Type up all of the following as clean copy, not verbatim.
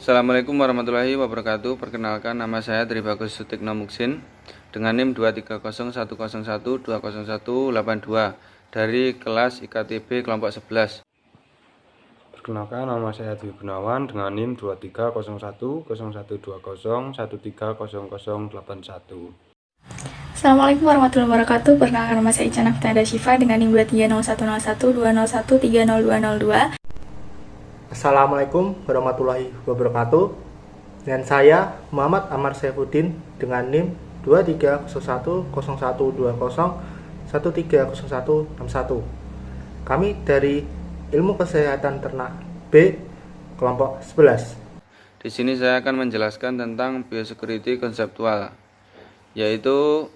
Assalamualaikum warahmatullahi wabarakatuh. Perkenalkan, nama saya Tribagus Sutikno Muksin dengan NIM 23010120182 dari kelas IKTB kelompok 11. Perkenalkan, nama saya Dwi Gunawan dengan NIM 230101201300081. Assalamualaikum warahmatullahi wabarakatuh. Perkenalkan, nama saya Ica Naftanda Syifa dengan NIM 2301201201302. Assalamualaikum warahmatullahi wabarakatuh. Dengan saya Muhammad Amar Saifuddin dengan NIM 23010130161. Kami dari Ilmu Kesehatan Ternak B kelompok 11. Di sini saya akan menjelaskan tentang biosecurity konseptual, yaitu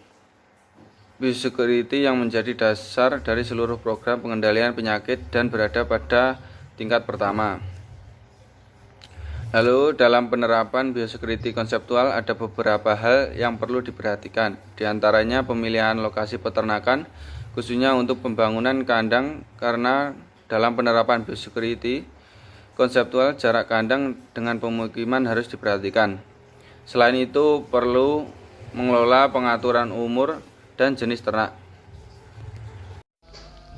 biosecurity yang menjadi dasar dari seluruh program pengendalian penyakit dan berada pada tingkat pertama. Lalu dalam penerapan biosecurity konseptual ada beberapa hal yang perlu diperhatikan. Di antaranya pemilihan lokasi peternakan, khususnya untuk pembangunan kandang, karena dalam penerapan biosecurity konseptual jarak kandang dengan pemukiman harus diperhatikan. Selain itu perlu mengelola pengaturan umur dan jenis ternak.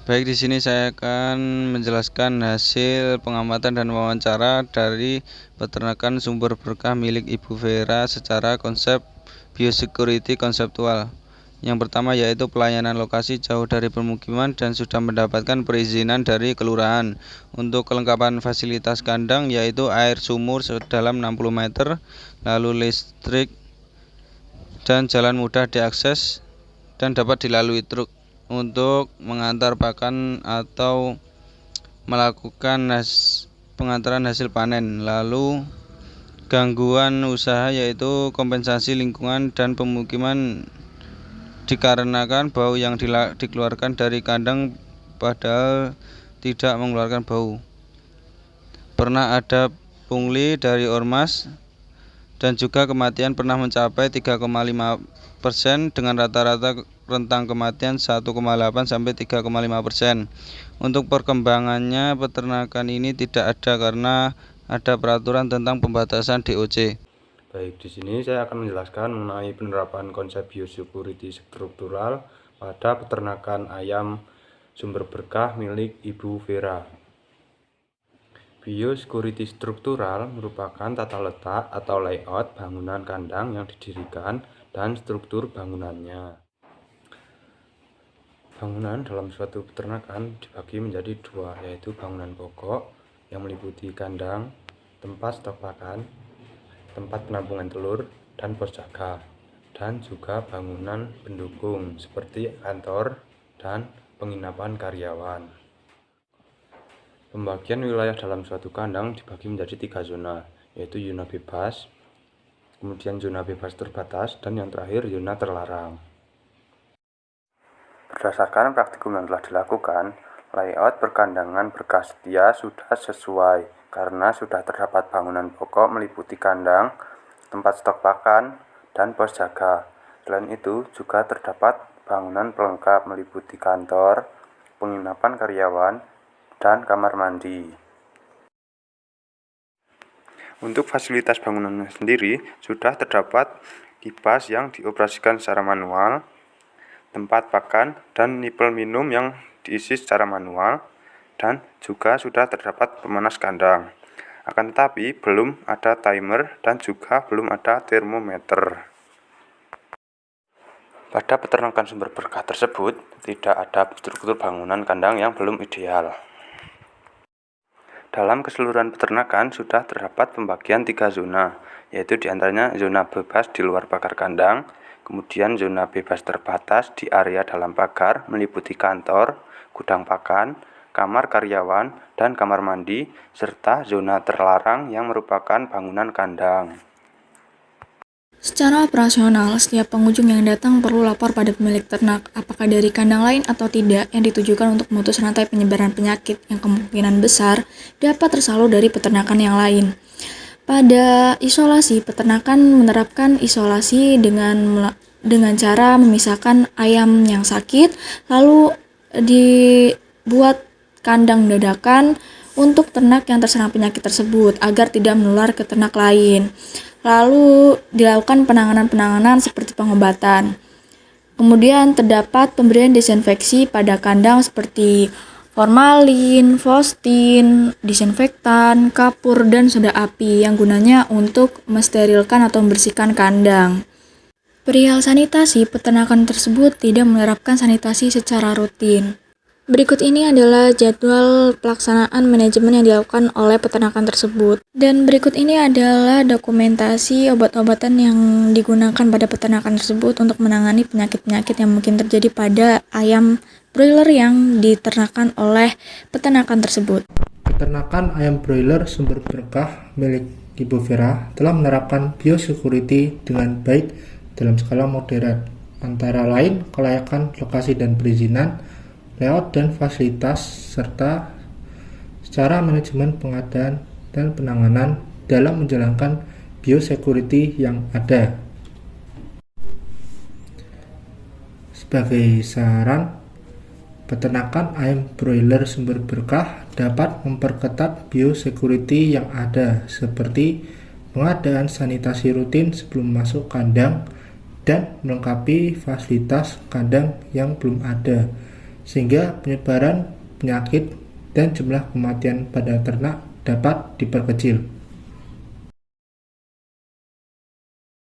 Baik, di sini saya akan menjelaskan hasil pengamatan dan wawancara dari peternakan sumber berkah milik Ibu Vera secara konsep biosecurity konseptual. Yang pertama yaitu pelayanan lokasi jauh dari permukiman dan sudah mendapatkan perizinan dari kelurahan. Untuk kelengkapan fasilitas kandang yaitu air sumur sedalam 60 meter, lalu listrik dan jalan mudah diakses dan dapat dilalui truk. Untuk mengantar pakan atau melakukan pengantaran hasil panen. Lalu gangguan usaha yaitu kompensasi lingkungan dan pemukiman dikarenakan bau yang dikeluarkan dari kandang padahal tidak mengeluarkan bau. Pernah ada pungli dari ormas dan juga kematian pernah mencapai 3,5% dengan rata-rata rentang kematian 1,8 sampai 3,5%. Untuk perkembangannya peternakan ini tidak ada karena ada peraturan tentang pembatasan DOC. Baik, di sini saya akan menjelaskan mengenai penerapan konsep biosecurity struktural pada peternakan ayam sumber berkah milik Ibu Vera. Biosecurity struktural merupakan tata letak atau layout bangunan kandang yang didirikan dan struktur bangunannya. Bangunan dalam suatu peternakan dibagi menjadi dua, yaitu bangunan pokok yang meliputi kandang, tempat stok pakan, tempat penampungan telur, dan pos jaga, dan juga bangunan pendukung seperti kantor dan penginapan karyawan. Pembagian wilayah dalam suatu kandang dibagi menjadi 3 zona, yaitu zona bebas, kemudian zona bebas terbatas, dan yang terakhir zona terlarang. Berdasarkan praktikum yang telah dilakukan, layout perkandangan berkah setia sudah sesuai karena sudah terdapat bangunan pokok meliputi kandang, tempat stok pakan, dan pos jaga. Selain itu juga terdapat bangunan pelengkap meliputi kantor, penginapan karyawan, dan kamar mandi. Untuk fasilitas bangunan sendiri sudah terdapat kipas yang dioperasikan secara manual, tempat pakan dan nipel minum yang diisi secara manual, dan juga sudah terdapat pemanas kandang. Akan tetapi belum ada timer dan juga belum ada termometer. Pada peternakan sumber berkah tersebut tidak ada struktur bangunan kandang yang belum ideal. Dalam keseluruhan peternakan sudah terdapat pembagian 3 zona, yaitu diantaranya zona bebas di luar pagar kandang, kemudian zona bebas terbatas di area dalam pagar meliputi kantor, gudang pakan, kamar karyawan, dan kamar mandi, serta zona terlarang yang merupakan bangunan kandang. Secara operasional, setiap pengunjung yang datang perlu lapor pada pemilik ternak apakah dari kandang lain atau tidak yang ditujukan untuk memutus rantai penyebaran penyakit yang kemungkinan besar dapat tersalur dari peternakan yang lain. Pada isolasi, peternakan menerapkan isolasi dengan cara memisahkan ayam yang sakit, lalu dibuat kandang dadakan untuk ternak yang terserang penyakit tersebut agar tidak menular ke ternak lain. Lalu dilakukan penanganan-penanganan seperti pengobatan. Kemudian terdapat pemberian desinfeksi pada kandang seperti formalin, fostin, disinfektan, kapur, dan soda api yang gunanya untuk mensterilkan atau membersihkan kandang. Perihal sanitasi, peternakan tersebut tidak menerapkan sanitasi secara rutin. Berikut ini adalah jadwal pelaksanaan manajemen yang dilakukan oleh peternakan tersebut. Dan berikut ini adalah dokumentasi obat-obatan yang digunakan pada peternakan tersebut untuk menangani penyakit-penyakit yang mungkin terjadi pada ayam broiler yang diternakan oleh peternakan tersebut. Peternakan ayam broiler sumber berkah milik Ibu Vera telah menerapkan biosecurity dengan baik dalam skala modern, antara lain kelayakan lokasi dan perizinan, layout dan fasilitas, serta secara manajemen pengadaan dan penanganan dalam menjalankan biosecurity yang ada. Sebagai saran, peternakan ayam broiler sumber berkah dapat memperketat biosecurity yang ada, seperti pengadaan sanitasi rutin sebelum masuk kandang dan melengkapi fasilitas kandang yang belum ada, sehingga penyebaran penyakit dan jumlah kematian pada ternak dapat diperkecil.